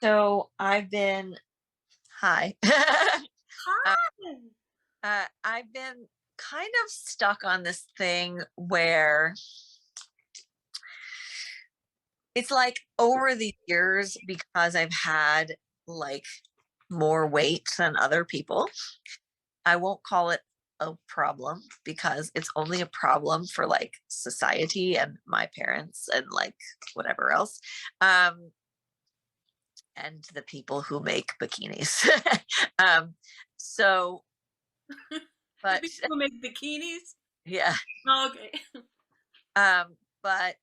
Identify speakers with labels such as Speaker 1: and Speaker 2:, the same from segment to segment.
Speaker 1: So I've been hi. uh,
Speaker 2: Hi.
Speaker 1: I've been kind of stuck on this thing where it's like over the years because I've had like more weight than other people. I won't call it a problem because it's only a problem for like society and my parents and like whatever else. Um, and the people who make bikinis. um, so,
Speaker 2: The
Speaker 1: but
Speaker 2: people who make bikinis?
Speaker 1: yeah.
Speaker 2: Oh, okay.
Speaker 1: But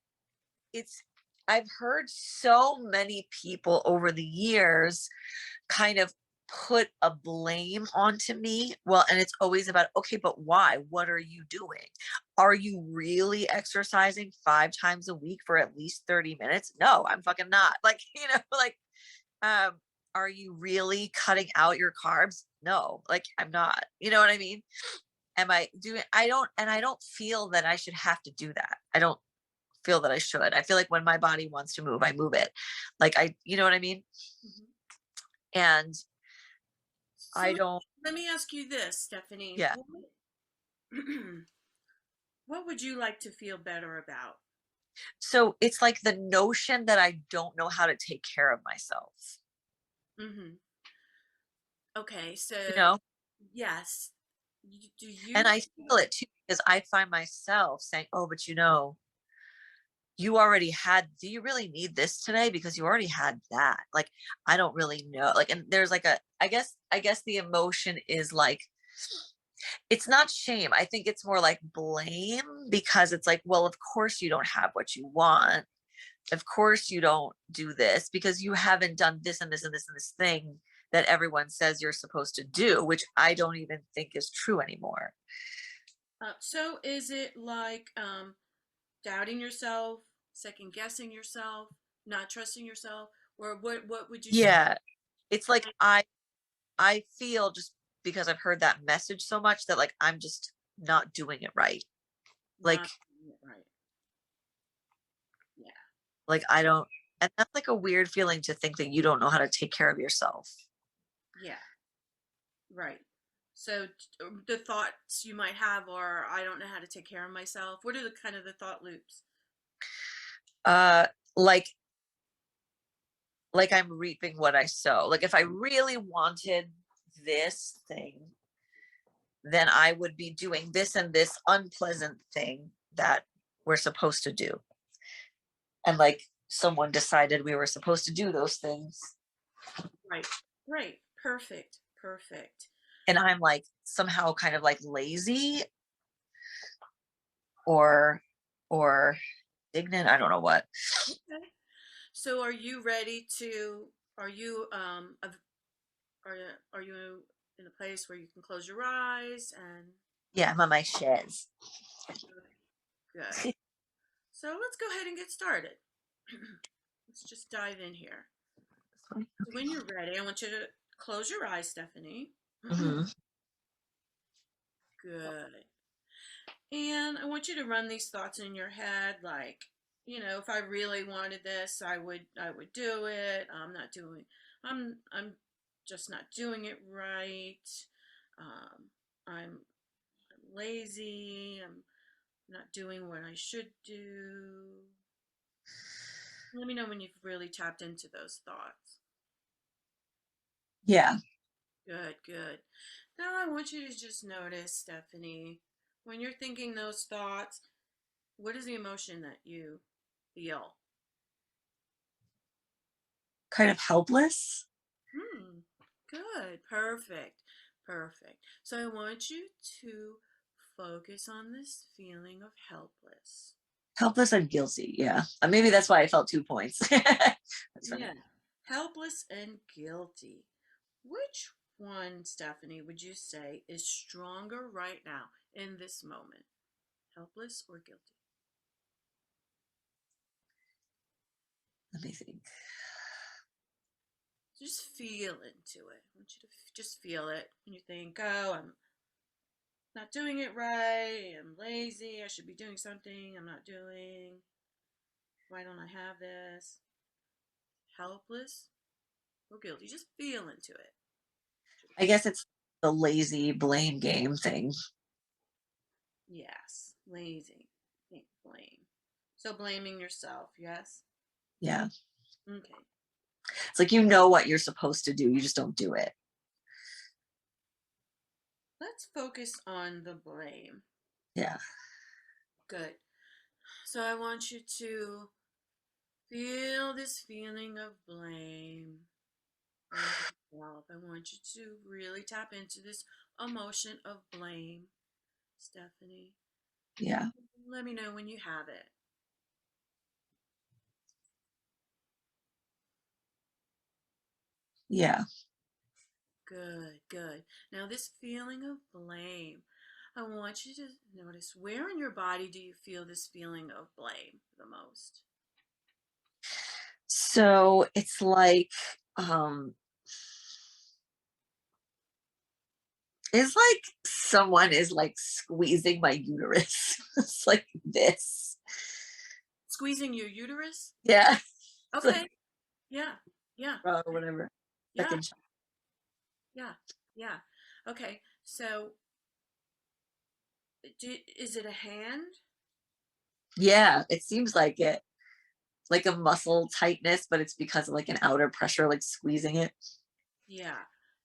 Speaker 1: it's I've heard so many people over the years kind of put a blame onto me. Well, and it's always about, okay, but why? What are you doing? Are you really exercising 5 times a week for at least 30 minutes? No, I'm fucking not. Like, like, um, are you really cutting out your carbs? No, like I'm not. You know what I mean? Am I doing I don't feel that I should have to do that. I don't feel that I should. I feel like when my body wants to move, I move it. Like you know what I mean?
Speaker 2: Mhm.
Speaker 1: And
Speaker 2: So
Speaker 1: I don't,
Speaker 2: let me ask you this, Stephanie.
Speaker 1: yeah.
Speaker 2: What would you like to feel better about?
Speaker 1: So it's like the notion that I don't know how to take care of myself,
Speaker 2: Hmm. Okay,
Speaker 1: you
Speaker 2: so
Speaker 1: know?
Speaker 2: yes. Do
Speaker 1: And
Speaker 2: you
Speaker 1: I feel it too because I find myself saying, oh, but you already had, do you really need this today? Because you already had that. Like, I don't really know. Like, and there's like I guess the emotion is like, it's not shame. I think it's more like blame because it's like, well, of course you don't have what you want. Of course you don't do this because you haven't done this and this and this and this thing that everyone says you're supposed to do, which I don't even think is true anymore.
Speaker 2: so is it like doubting yourself, second guessing yourself, not trusting yourself, or what would you say?
Speaker 1: Yeah. It's like I feel just because I've heard that message so much that like I'm just not doing it right. Like
Speaker 2: Not right. Yeah.
Speaker 1: like I don't, and that's like a weird feeling to think that you don't know how to take care of yourself.
Speaker 2: Yeah. Right. So the thoughts you might have are, I don't know how to take care of myself. What are the kind of the thought loops?
Speaker 1: Uh like like I'm reaping what I sow. Like if I really wanted this thing, then I would be doing this and this unpleasant thing that we're supposed to do. And like someone decided we were supposed to do those things.
Speaker 2: Right. Right. Perfect. Perfect.
Speaker 1: And I'm like somehow kind of like lazy or or ignorant. I don't know what.
Speaker 2: Okay. So are you ready to, are you, are you in a place where you can close your eyes and
Speaker 1: Yeah, I'm on my chaise.
Speaker 2: good. So let's go ahead and get started. Let's just dive in here. So when you're ready, I want you to close your eyes, Stephanie.
Speaker 1: Hmm.
Speaker 2: Good. And I want you to run these thoughts in your head like, if I really wanted this, I would do it. I'm just not doing it right. Um, I'm lazy. I'm not doing what I should do. Let me know when you've really tapped into those thoughts.
Speaker 1: Yeah.
Speaker 2: Good, good. Now I want you to just notice, Stephanie, when you're thinking those thoughts, what is the emotion that you feel?
Speaker 1: Kind of helpless.
Speaker 2: Hmm. Good. Perfect. Perfect. So I want you to focus on this feeling of helpless.
Speaker 1: Helpless and guilty. Yeah. Maybe that's why I felt 2 points. That's funny.
Speaker 2: Yeah. Helpless and guilty. Which one, Stephanie, would you say is stronger right now in this moment? Helpless or guilty?
Speaker 1: Let me think.
Speaker 2: Just feel into it. I want you to just feel it. When you think, oh, I'm not doing it right, I'm lazy, I should be doing something I'm not doing. Why don't I have this? Helpless feel guilty. Just feel into it.
Speaker 1: I guess it's the lazy blame game thing.
Speaker 2: Yes, lazy. Can't blame. So blaming yourself, yes?
Speaker 1: Yeah.
Speaker 2: Okay.
Speaker 1: It's like you know what you're supposed to do, you just don't do it.
Speaker 2: Let's focus on the blame.
Speaker 1: Yeah.
Speaker 2: Good. So I want you to feel this feeling of blame on yourself. I want you to really tap into this emotion of blame, Stephanie.
Speaker 1: Yeah.
Speaker 2: Let me know when you have it.
Speaker 1: Yeah.
Speaker 2: Good, good. Now, this feeling of blame, I want you to notice where in your body do you feel this feeling of blame the most?
Speaker 1: So it's like, um, it's like someone is like squeezing my uterus. It's like this.
Speaker 2: Squeezing your uterus?
Speaker 1: Yeah. It's like,
Speaker 2: Okay. Yeah. Yeah.
Speaker 1: or whatever.
Speaker 2: Yeah.
Speaker 1: Second.
Speaker 2: Yeah. Yeah. Okay. So, is it a hand?
Speaker 1: Yeah. It seems like it. Like a muscle tightness, but it's because of like an outer pressure, like squeezing it.
Speaker 2: Yeah.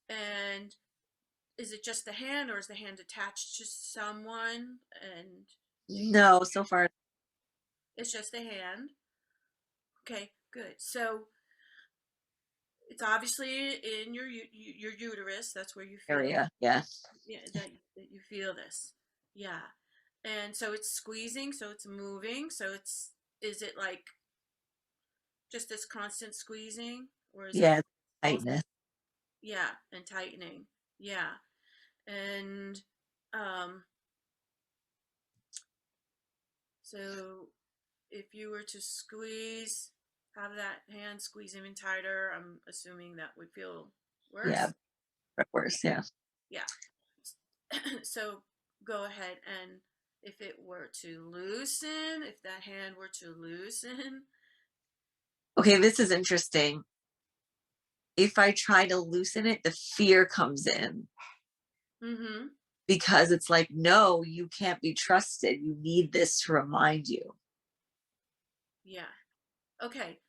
Speaker 2: And is it just the hand or is the hand attached to someone and
Speaker 1: No, so far
Speaker 2: it's just the hand? Okay, good. So it's obviously in your uterus. That's where you feel,
Speaker 1: area. Yeah.
Speaker 2: yeah, that you feel this. Yeah. And so it's squeezing, so it's moving, so it's is it like just this constant squeezing or is it
Speaker 1: Yeah.
Speaker 2: also,
Speaker 1: Tightness.
Speaker 2: yeah, and tightening. Yeah. And um so if you were to squeeze, have that hand squeeze even tighter, I'm assuming that would feel
Speaker 1: Yeah.
Speaker 2: worse.
Speaker 1: Worse. Yeah.
Speaker 2: Yeah. So go ahead and if it were to loosen, if that hand were to loosen,
Speaker 1: Okay, this is interesting. If I try to loosen it, the fear comes in
Speaker 2: mm-hmm.
Speaker 1: because it's like, no, you can't be trusted. You need this to remind you.
Speaker 2: Yeah. Okay.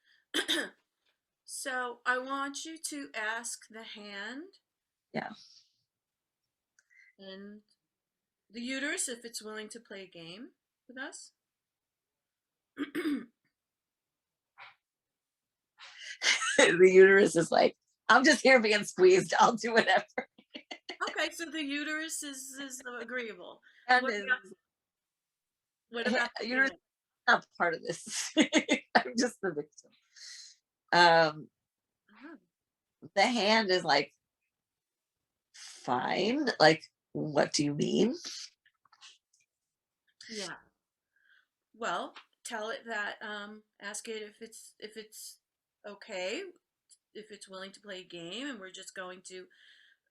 Speaker 2: So I want you to ask the hand
Speaker 1: Yeah.
Speaker 2: and the uterus if it's willing to play a game with us.
Speaker 1: The uterus is like, I'm just here being squeezed. I'll do whatever.
Speaker 2: Okay, so the uterus is agreeable.
Speaker 1: And
Speaker 2: What about the
Speaker 1: uterus
Speaker 2: hand?
Speaker 1: is not part of this. I'm just the victim. Um,
Speaker 2: Uh-huh.
Speaker 1: the hand is like, fine. Like, what do you mean?
Speaker 2: Yeah. Well, tell it that ask it if it's okay, if it's willing to play a game and we're just going to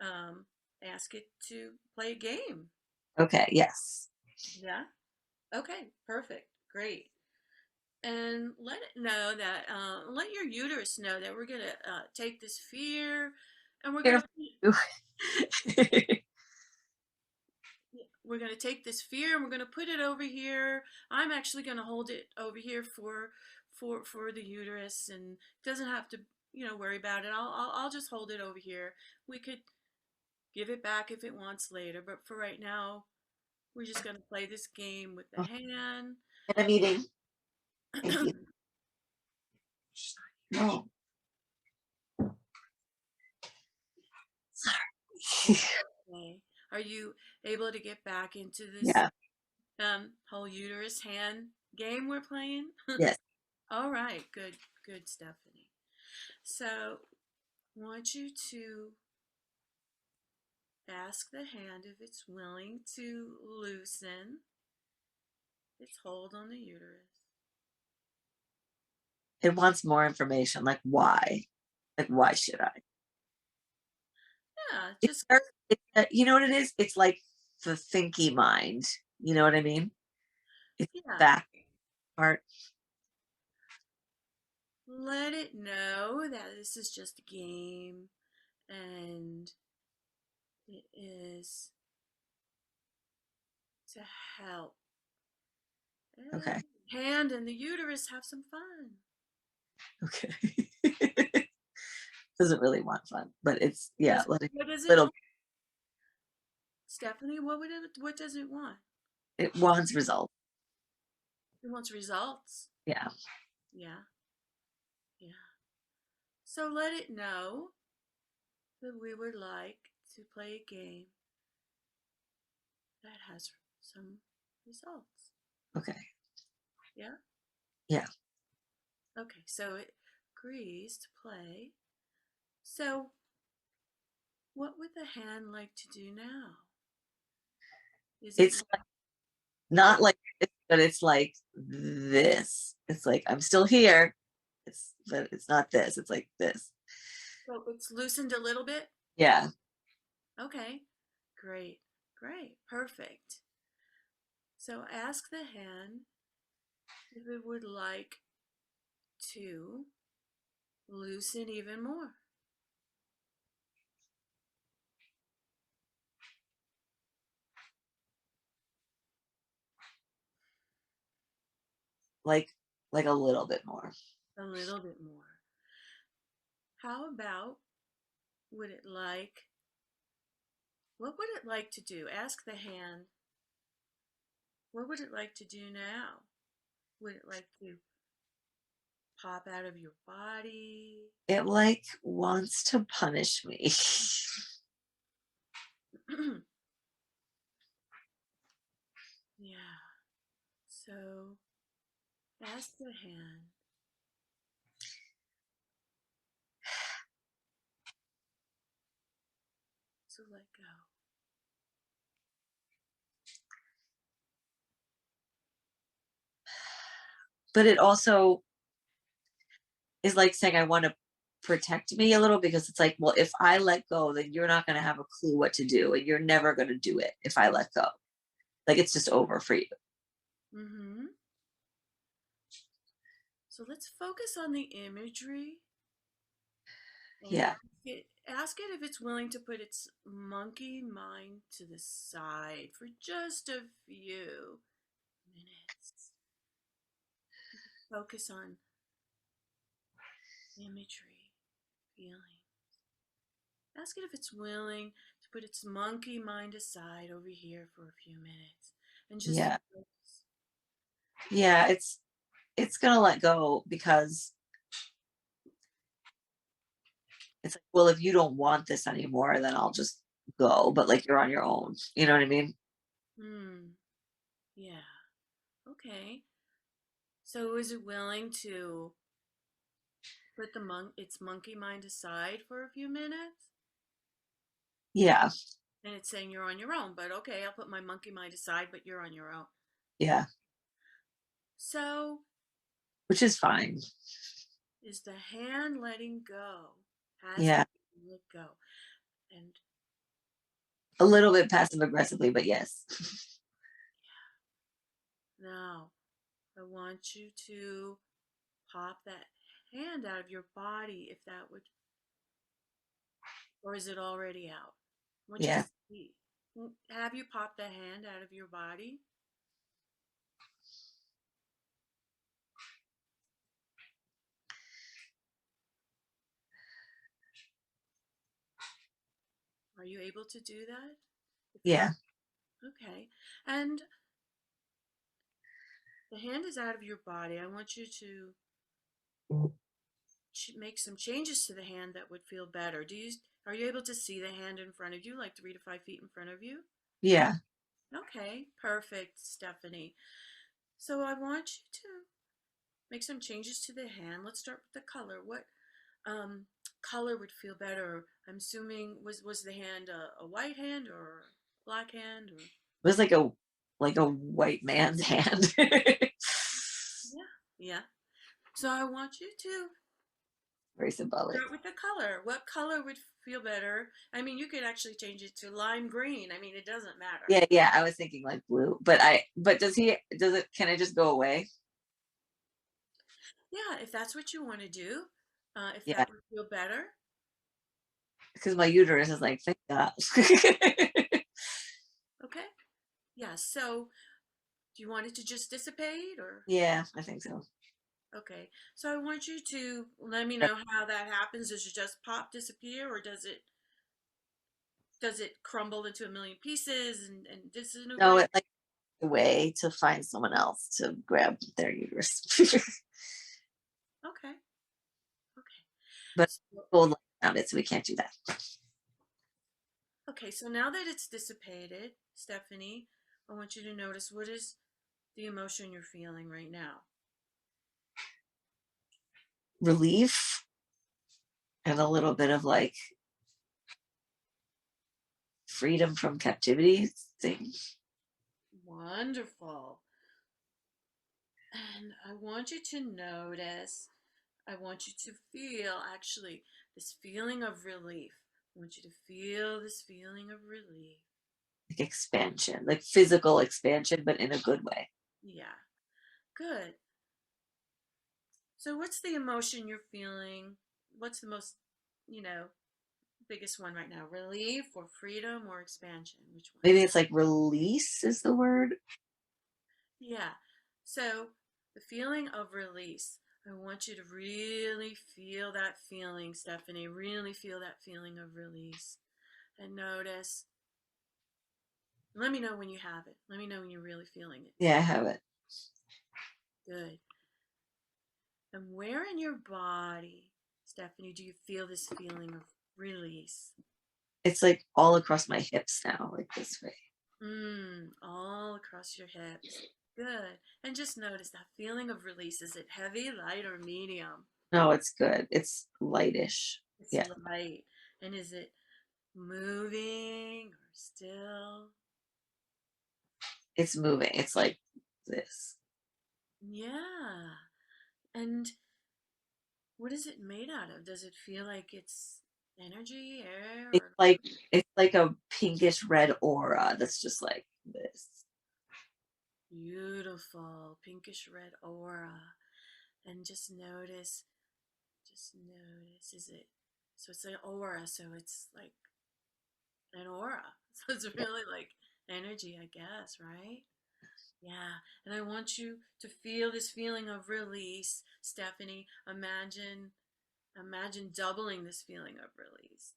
Speaker 2: um ask it to play a game.
Speaker 1: Okay, yes.
Speaker 2: Yeah. Okay, perfect. Great. And let it know that let your uterus know that we're going to take this fear and
Speaker 1: Here.
Speaker 2: we're going to take this fear and we're going to put it over here. I'm actually going to hold it over here for the uterus and it doesn't have to, worry about it. I'll just hold it over here. We could give it back if it wants later, but for right now, we're just going to play this game with the
Speaker 1: Oh,
Speaker 2: hand.
Speaker 1: and I'm eating. Thank you. No. Sorry.
Speaker 2: Okay. Are you able to get back into this
Speaker 1: Yeah.
Speaker 2: whole uterus hand game we're playing?
Speaker 1: Yes.
Speaker 2: All right, good, good, Stephanie. So, I want you to ask the hand if it's willing to loosen its hold on the uterus.
Speaker 1: It wants more information. Like, why? Like, why should I?
Speaker 2: Yeah,
Speaker 1: It's,
Speaker 2: just
Speaker 1: you know what it is? It's like the thinky mind. You know what I mean? It's
Speaker 2: yeah,
Speaker 1: that part.
Speaker 2: let it know that this is just a game and it is to help.
Speaker 1: Okay.
Speaker 2: Hand and the uterus have some fun.
Speaker 1: Okay. Doesn't really want fun, but it's, yeah,
Speaker 2: Does
Speaker 1: letting
Speaker 2: what does it
Speaker 1: little,
Speaker 2: want? Stephanie, what does it want?
Speaker 1: it wants results.
Speaker 2: It wants results.
Speaker 1: Yeah.
Speaker 2: Yeah, yeah. So let it know that we would like to play a game that has some results.
Speaker 1: Okay.
Speaker 2: Yeah?
Speaker 1: Yeah.
Speaker 2: Okay, so it agrees to play. So what would the hand like to do now? Is it
Speaker 1: It's
Speaker 2: what
Speaker 1: not like this, but it's like this. It's like I'm still here. But it's not this. It's like this.
Speaker 2: so it's loosened a little bit?
Speaker 1: Yeah.
Speaker 2: Okay. Great. Great. Perfect. So ask the hand if it would like to loosen even more.
Speaker 1: Like like a little bit more.
Speaker 2: A little bit more. How about would it like what would it like to do? Ask the hand, what would it like to do now? Would it like to pop out of your body?
Speaker 1: It like wants to punish me.
Speaker 2: Yeah. So ask the hand to let go.
Speaker 1: But it also is like saying I want to protect me a little because it's like, well, if I let go, then you're not going to have a clue what to do and you're never going to do it if I let go. Like it's just over for you.
Speaker 2: Mm-hmm. So let's focus on the imagery and
Speaker 1: Yeah.
Speaker 2: ask it if it's willing to put its monkey mind to the side for just a few minutes. Focus on imagery, feeling. Ask it if it's willing to put its monkey mind aside over here for a few minutes and just
Speaker 1: Yeah.
Speaker 2: focus.
Speaker 1: Yeah. It's going to let go because it's like, well, if you don't want this anymore, then I'll just go. But like you're on your own. You know what I mean?
Speaker 2: Hmm. Yeah. Okay. So is it willing to put its monkey mind aside for a few minutes?
Speaker 1: Yeah.
Speaker 2: And it's saying you're on your own, but okay, I'll put my monkey mind aside, but you're on your own.
Speaker 1: Yeah.
Speaker 2: So
Speaker 1: Which is fine.
Speaker 2: is the hand letting go? Has the
Speaker 1: Yeah.
Speaker 2: hand let go? And
Speaker 1: A little bit passive aggressively, but yes.
Speaker 2: now I want you to pop that hand out of your body if that would, or is it already out? I want you to
Speaker 1: Yeah.
Speaker 2: see. Have you popped the hand out of your body? Are you able to do that? If you
Speaker 1: Yeah.
Speaker 2: okay, and the hand is out of your body. I want you to make some changes to the hand that would feel better. Are you able to see the hand in front of you, like 3 to 5 feet in front of you?
Speaker 1: Yeah.
Speaker 2: Okay, perfect, Stephanie. So I want you to make some changes to the hand. Let's start with the color. What um, color would feel better? I'm assuming was the hand a white hand or a black hand or
Speaker 1: It was like a white man's hand.
Speaker 2: yeah, yeah. So I want you to
Speaker 1: Very symbolic.
Speaker 2: start with the color. What color would feel better? I mean, you could actually change it to lime green. I mean, it doesn't matter.
Speaker 1: Yeah, yeah. I was thinking like blue, but does it can it just go away?
Speaker 2: Yeah, if that's what you want to do, if
Speaker 1: Yeah,
Speaker 2: that would feel better.
Speaker 1: because my uterus is like, thank God.
Speaker 2: Okay. Yeah. So do you want it to just dissipate or?
Speaker 1: Yeah, I think so.
Speaker 2: Okay. So I want you to let me know how that happens. Does it just pop disappear or does it crumble into a million pieces and
Speaker 1: No,
Speaker 2: disintegrate?
Speaker 1: it like a way to find someone else to grab their uterus.
Speaker 2: Okay. Okay.
Speaker 1: But
Speaker 2: So,
Speaker 1: old life around it, so we can't do that.
Speaker 2: okay. So now that it's dissipated, Stephanie, I want you to notice what is the emotion you're feeling right now.
Speaker 1: Relief and a little bit of like freedom from captivity thing.
Speaker 2: Wonderful. And I want you to notice, I want you to feel actually this feeling of relief. I want you to feel this feeling of relief.
Speaker 1: Like expansion, like physical expansion, but in a good way.
Speaker 2: Yeah, good. So, what's the emotion you're feeling? What's the most, you know, biggest one right now? Relief or freedom or expansion? Which one?
Speaker 1: Maybe it's like release is the word.
Speaker 2: Yeah. So, the feeling of release. I want you to really feel that feeling, Stephanie. Really feel that feeling of release. And notice. Let me know when you have it. Let me know when you're really feeling it.
Speaker 1: Yeah, I have it.
Speaker 2: Good. And where in your body, Stephanie, do you feel this feeling of release?
Speaker 1: It's like all across my hips now, like this way.
Speaker 2: All across your hips. Good. And just notice that feeling of release. Is it heavy, light, or medium?
Speaker 1: No, it's good. It's lightish.
Speaker 2: It's
Speaker 1: Yeah,
Speaker 2: light. And is it moving or still?
Speaker 1: it's moving. It's like this.
Speaker 2: Yeah. And what is it made out of? Does it feel like it's energy, air,
Speaker 1: It's
Speaker 2: or
Speaker 1: like it's like a pinkish red aura that's just like this.
Speaker 2: beautiful pinkish red aura? And just notice, is it, so it's an aura, so it's like an aura. So it's
Speaker 1: Yeah.
Speaker 2: really like energy, I guess, right? Yeah. And I want you to feel this feeling of release, Stephanie. Imagine doubling this feeling of release.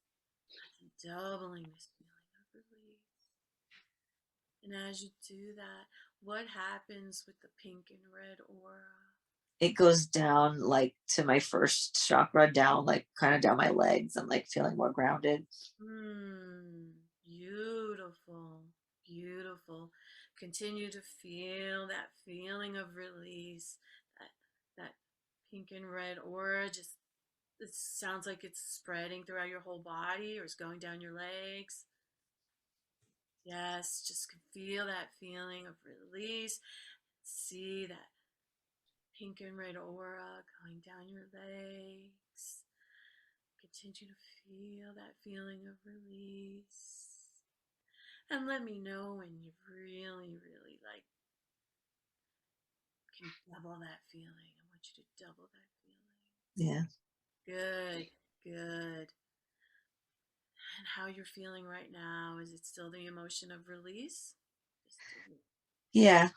Speaker 2: Imagine doubling this feeling of release. And as you do that, what happens with the pink and red aura?
Speaker 1: It goes down like to my first chakra, down like kind of down my legs. I'm like feeling more grounded.
Speaker 2: Hmm, beautiful, beautiful. Continue to feel that feeling of release, that that pink and red aura. Just it sounds like it's spreading throughout your whole body or it's going down your legs. Yes, just feel that feeling of release. See that pink and red aura going down your legs. Continue to feel that feeling of release. And let me know when you really, really like can double that feeling. I want you to double that feeling.
Speaker 1: Yeah.
Speaker 2: Good, good. And how you're feeling right now, is it still the emotion of release? Just
Speaker 1: Yeah.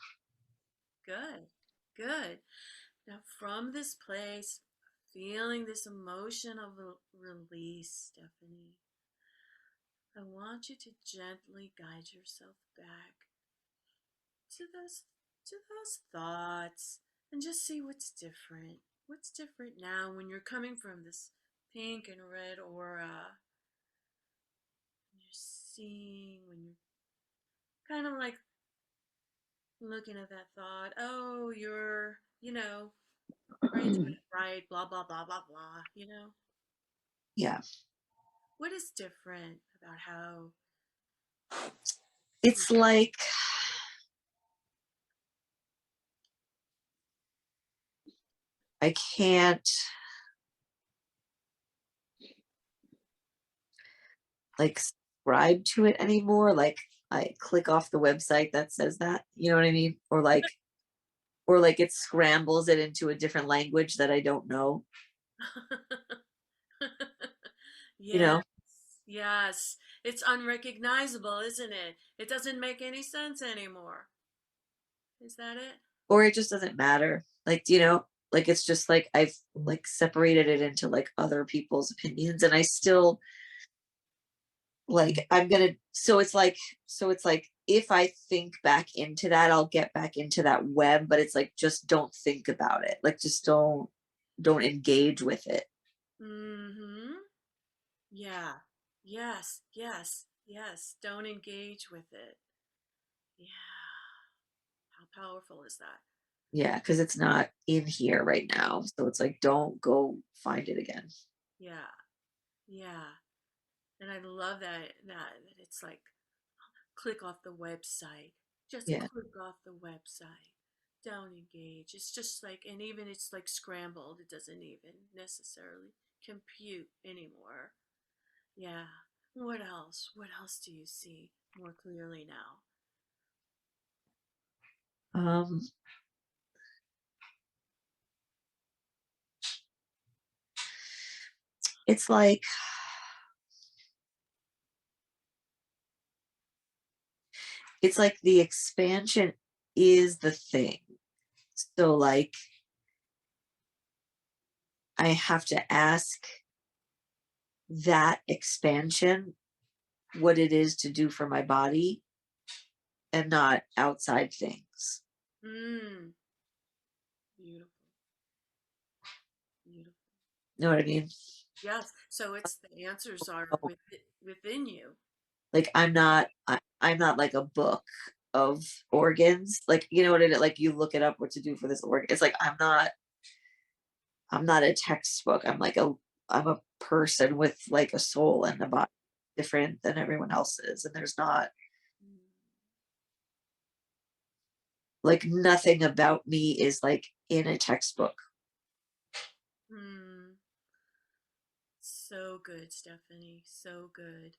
Speaker 2: good, good. Now, from this place, feeling this emotion of release, Stephanie, I want you to gently guide yourself back to those thoughts and just see what's different. What's different now when you're coming from this pink and red aura? When you're seeing, when you're kind of like looking at that thought, oh, are you doing it right? Blah, blah, blah, blah, blah.
Speaker 1: Yeah.
Speaker 2: What is different about how you,
Speaker 1: It's like I can't like subscribe to it anymore. Like I click off the website that says that, you know what I mean? Or like or like it scrambles it into a different language that I don't know, you
Speaker 2: Yes,
Speaker 1: know,
Speaker 2: yes. It's unrecognizable, isn't it? It doesn't make any sense anymore. Is that it?
Speaker 1: or it just doesn't matter. Like, like it's just like I've like separated it into like other people's opinions and I still like I'm gonna so it's like if I think back into that, I'll get back into that web, but it's like just don't think about it. Like just don't engage with it.
Speaker 2: Mm-hmm. Yeah. Yes, yes, yes. Don't engage with it. Yeah. How powerful is that?
Speaker 1: Yeah, because it's not in here right now. So it's like don't go find it again.
Speaker 2: Yeah. Yeah. And I love that it's like click off the website. Just
Speaker 1: Yeah.
Speaker 2: click off the website. Don't engage. It's just like, and even it's like scrambled. It doesn't even necessarily compute anymore. Yeah. What else? What else do you see more clearly now?
Speaker 1: Um it's like it's like the expansion is the thing. So like I have to ask that expansion what it is to do for my body and not outside things.
Speaker 2: Mm, beautiful, beautiful.
Speaker 1: You know what I mean?
Speaker 2: Yes. So it's the answers are
Speaker 1: Oh,
Speaker 2: within you.
Speaker 1: like I'm not like a book of organs. Like you know what it is? Like you look it up what to do for this organ. It's like I'm not a textbook. I'm a person with like a soul and a body different than everyone else's. And there's not like nothing about me is like in a textbook.
Speaker 2: Mm, so good, Stephanie. So good.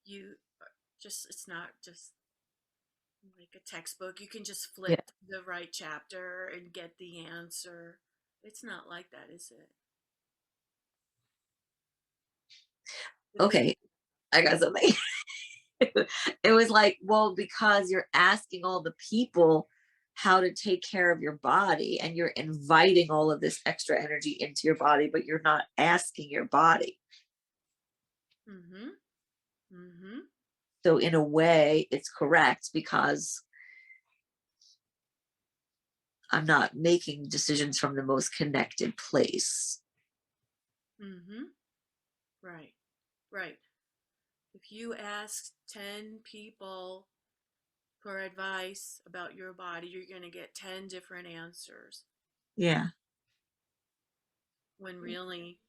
Speaker 2: You just, it's not just like a textbook. You can just
Speaker 1: Yeah.
Speaker 2: flip the right chapter and get the answer. It's not like that, is it? Within.
Speaker 1: Okay. I got something. It was like, well, because you're asking all the people how to take care of your body and you're inviting all of this extra energy into your body, but you're not asking your body.
Speaker 2: Mm-hmm. Mm-hmm.
Speaker 1: So, in a way, it's correct because I'm not making decisions from the most connected place.
Speaker 2: Mm-hmm. Right. Right. If you ask 10 people for advice about your body, you're going to get 10 different answers
Speaker 1: Yeah.
Speaker 2: when really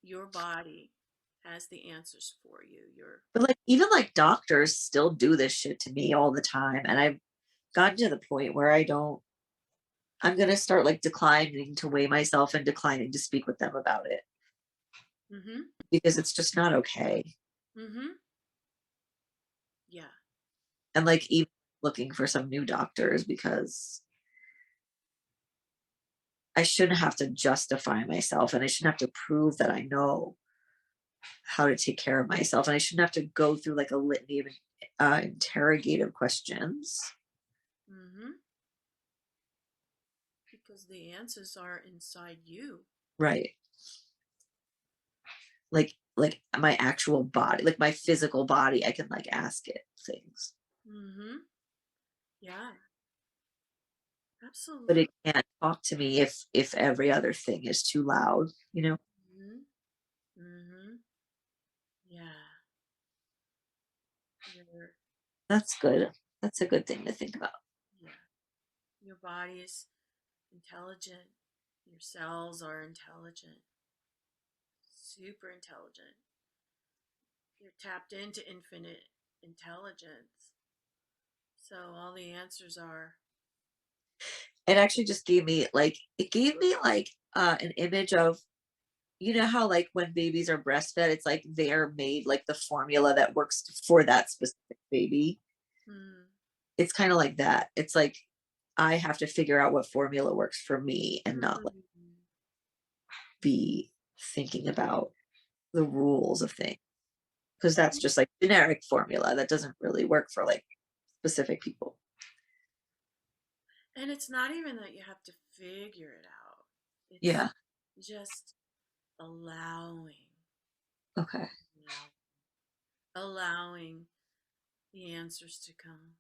Speaker 2: your body has the answers for you. Your
Speaker 1: But like, even like doctors still do this shit to me all the time. And I've gotten to the point where I'm going to start like declining to weigh myself and declining to speak with them about it
Speaker 2: mm-hmm.
Speaker 1: because it's just not okay.
Speaker 2: Mm-hmm. Yeah.
Speaker 1: And like even looking for some new doctors because I shouldn't have to justify myself and I shouldn't have to prove that I know how to take care of myself and I shouldn't have to go through like a litany of interrogative questions.
Speaker 2: Mm-hmm. Because the answers are inside you.
Speaker 1: Right. Like my actual body, like my physical body, I can like ask it things.
Speaker 2: Mm-hmm. Yeah.
Speaker 1: But
Speaker 2: Absolutely.
Speaker 1: it can't talk to me if every other thing is too loud, you know?
Speaker 2: Mm-hmm. Mm-hmm. Yeah. Your
Speaker 1: That's good. That's a good thing to think about.
Speaker 2: yeah. Your body is intelligent. Your cells are intelligent. Super intelligent. You're tapped into infinite intelligence. So all the answers are.
Speaker 1: It actually just gave me like it gave me like an image of how like when babies are breastfed, it's like they're made like the formula that works for that specific baby.
Speaker 2: Mm,
Speaker 1: It's kind of like that. It's like I have to figure out what formula works for me and not like
Speaker 2: Mm.
Speaker 1: be thinking about the rules of things because that's just like generic formula that doesn't really work for like specific people.
Speaker 2: And it's not even that you have to figure it out. It's
Speaker 1: Yeah.
Speaker 2: just allowing,
Speaker 1: Okay.
Speaker 2: allowing the answers to come.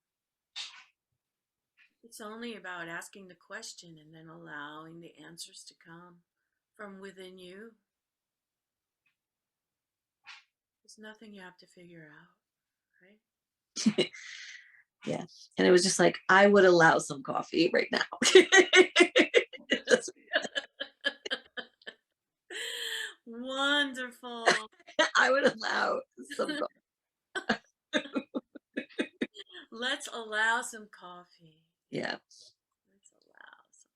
Speaker 2: It's only about asking the question and then allowing the answers to come from within you. There's nothing you have to figure out, right?
Speaker 1: Yeah. And it was just like, I would allow some coffee right now. Just-
Speaker 2: Wonderful.
Speaker 1: I would allow some coffee.
Speaker 2: Let's allow some coffee.
Speaker 1: Yeah.
Speaker 2: Let's allow some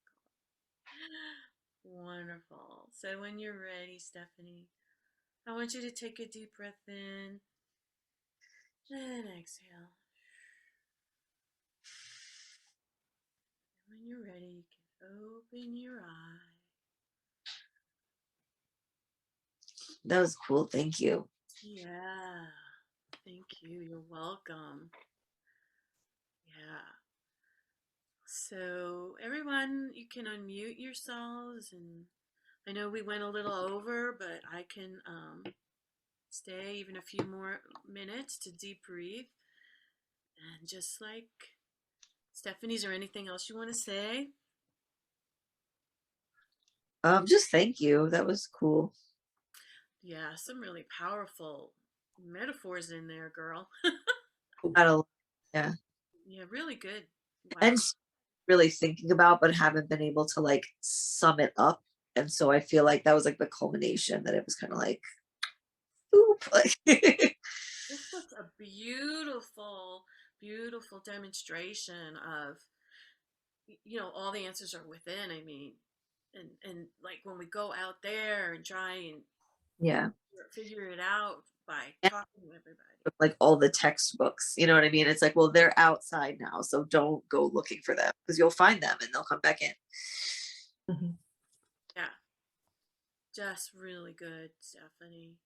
Speaker 2: coffee. Wonderful. So when you're ready, Stephanie, I want you to take a deep breath in and exhale. When you're ready, you can open your eye.
Speaker 1: That was cool. Thank you.
Speaker 2: Yeah. Thank you. You're welcome. Yeah. So, everyone, you can unmute yourselves. And I know we went a little over, but I can stay even a few more minutes to deep breathe. And just like Stephanie, is there anything else you want to say?
Speaker 1: Just thank you. That was cool.
Speaker 2: Yeah, some really powerful metaphors in there, girl.
Speaker 1: Got a- yeah.
Speaker 2: Yeah, really good.
Speaker 1: And
Speaker 2: Wow.
Speaker 1: really thinking about, but haven't been able to like sum it up. And so I feel like that was like the culmination that it was kind of like, oop, like,
Speaker 2: This was a beautiful, beautiful demonstration of, all the answers are within. I mean, and like when we go out there and try and
Speaker 1: yeah.
Speaker 2: figure it out by
Speaker 1: And
Speaker 2: talking to everybody.
Speaker 1: like all the textbooks, you know what I mean? It's like, well, they're outside now, so don't go looking for them because you'll find them and they'll come back in. Mhm.
Speaker 2: Yeah, just really good, Stephanie.